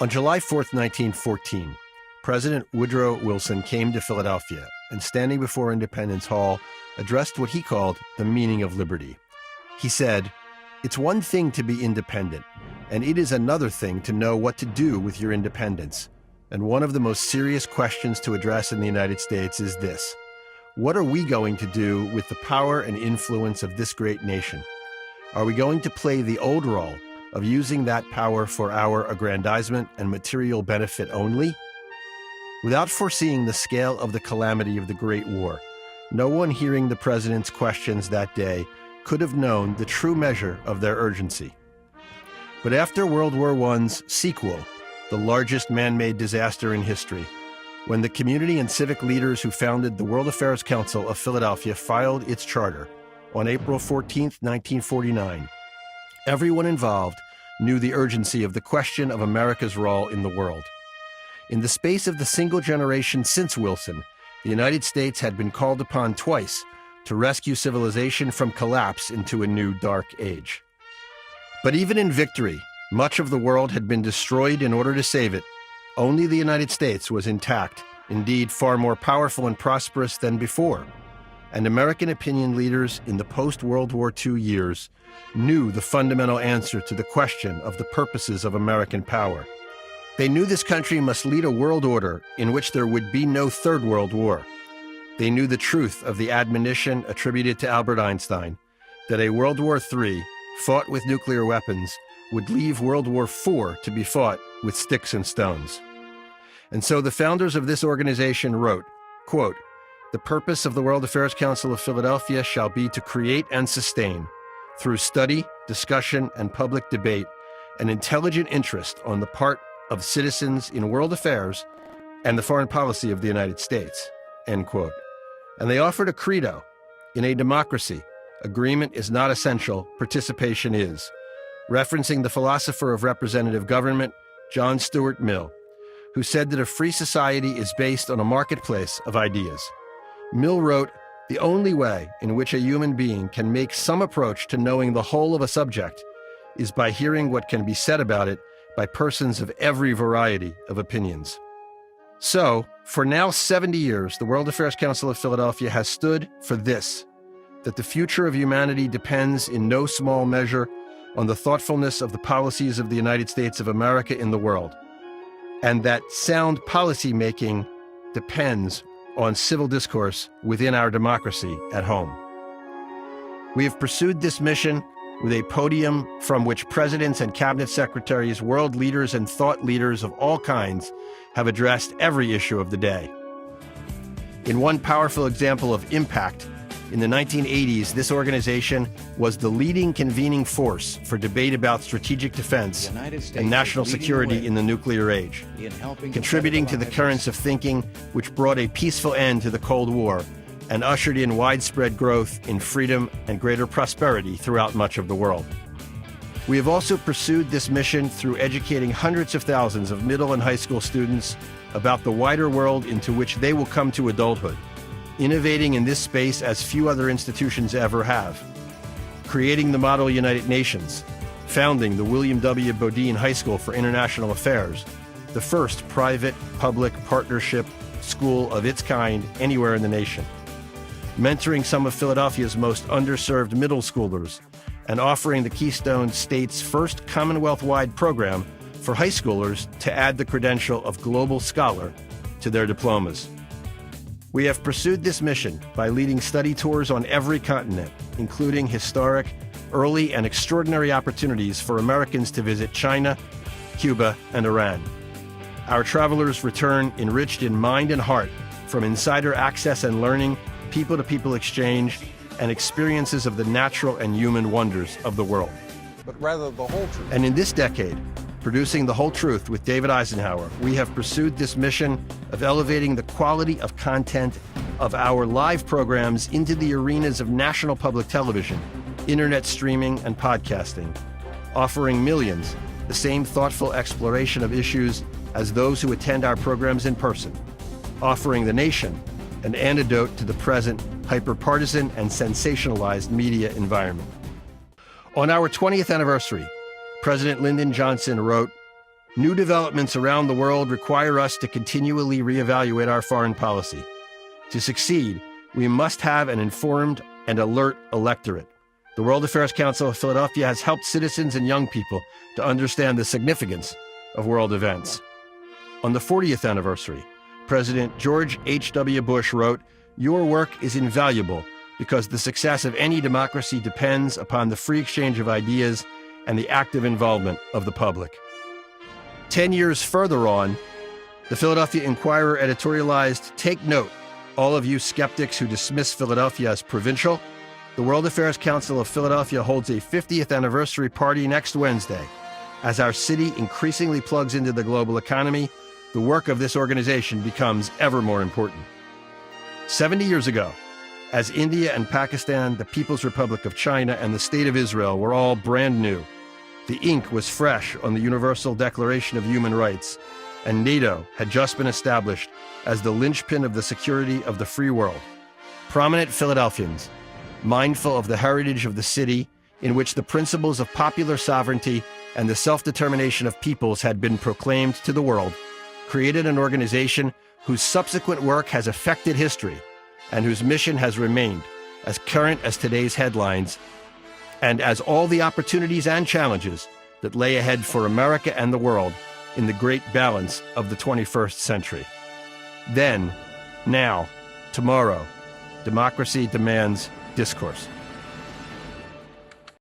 On July 4th, 1914, President Woodrow Wilson came to Philadelphia and, standing before Independence Hall, addressed what he called the meaning of liberty. He said, "It's one thing to be independent, and it is another thing to know what to do with your independence. And one of the most serious questions to address in the United States is this: what are we going to do with the power and influence of this great nation? Are we going to play the old role of using that power for our aggrandizement and material benefit only?" Without foreseeing the scale of the calamity of the Great War, no one hearing the president's questions that day could have known the true measure of their urgency. But after World War I's sequel, the largest man-made disaster in history, when the community and civic leaders who founded the World Affairs Council of Philadelphia filed its charter on April 14, 1949, everyone involved knew the urgency of the question of America's role in the world. In the space of the single generation since Wilson, the United States had been called upon twice to rescue civilization from collapse into a new dark age. But even in victory, much of the world had been destroyed in order to save it. Only the United States was intact, indeed far more powerful and prosperous than before. And American opinion leaders in the post-World War II years knew the fundamental answer to the question of the purposes of American power. They knew this country must lead a world order in which there would be no Third World War. They knew the truth of the admonition attributed to Albert Einstein that a World War III fought with nuclear weapons would leave World War IV to be fought with sticks and stones. And so the founders of this organization wrote, quote, "The purpose of the World Affairs Council of Philadelphia shall be to create and sustain, through study, discussion, and public debate, an intelligent interest on the part of citizens in world affairs and the foreign policy of the United States," end quote. And they offered a credo: in a democracy, agreement is not essential, participation is, referencing the philosopher of representative government, John Stuart Mill, who said that a free society is based on a marketplace of ideas. Mill wrote, "The only way in which a human being can make some approach to knowing the whole of a subject is by hearing what can be said about it by persons of every variety of opinions." So, for now 70 years, the World Affairs Council of Philadelphia has stood for this: that the future of humanity depends in no small measure on the thoughtfulness of the policies of the United States of America in the world, and that sound policy making depends on civil discourse within our democracy at home. We have pursued this mission with a podium from which presidents and cabinet secretaries, world leaders, and thought leaders of all kinds have addressed every issue of the day. In one powerful example of impact, in the 1980s, this organization was the leading convening force for debate about strategic defense and national security in the nuclear age, contributing to the currents of thinking which brought a peaceful end to the Cold War and ushered in widespread growth in freedom and greater prosperity throughout much of the world. We have also pursued this mission through educating hundreds of thousands of middle and high school students about the wider world into which they will come to adulthood, innovating in this space as few other institutions ever have, creating the Model United Nations, founding the William W. Bodine High School for International Affairs, the first private-public partnership school of its kind anywhere in the nation, mentoring some of Philadelphia's most underserved middle schoolers, and offering the Keystone State's first Commonwealth-wide program for high schoolers to add the credential of Global Scholar to their diplomas. We have pursued this mission by leading study tours on every continent, including historic, early, and extraordinary opportunities for Americans to visit China, Cuba, and Iran. Our travelers return enriched in mind and heart from insider access and learning, people-to-people exchange, and experiences of the natural and human wonders of the world. But rather the whole truth. And in this decade, producing The Whole Truth with David Eisenhower, we have pursued this mission of elevating the quality of content of our live programs into the arenas of national public television, internet streaming, and podcasting, offering millions the same thoughtful exploration of issues as those who attend our programs in person, offering the nation an antidote to the present hyper-partisan and sensationalized media environment. On our 20th anniversary, President Lyndon Johnson wrote, New developments around the world require us to continually reevaluate our foreign policy. To succeed, we must have an informed and alert electorate. The World Affairs Council of Philadelphia has helped citizens and young people to understand the significance of world events. On the 40th anniversary, President George H.W. Bush wrote, "Your work is invaluable because the success of any democracy depends upon the free exchange of ideas and the active involvement of the public." 10 years further on, the Philadelphia Inquirer editorialized, "Take note, all of you skeptics who dismiss Philadelphia as provincial. The World Affairs Council of Philadelphia holds a 50th anniversary party next Wednesday. As our city increasingly plugs into the global economy, the work of this organization becomes ever more important." 70 years ago, as India and Pakistan, the People's Republic of China, and the State of Israel were all brand new, the ink was fresh on the Universal Declaration of Human Rights, and NATO had just been established as the linchpin of the security of the free world. Prominent Philadelphians, mindful of the heritage of the city in which the principles of popular sovereignty and the self-determination of peoples had been proclaimed to the world, created an organization whose subsequent work has affected history and whose mission has remained as current as today's headlines and as all the opportunities and challenges that lay ahead for America and the world in the great balance of the 21st century. Then, now, tomorrow, democracy demands discourse.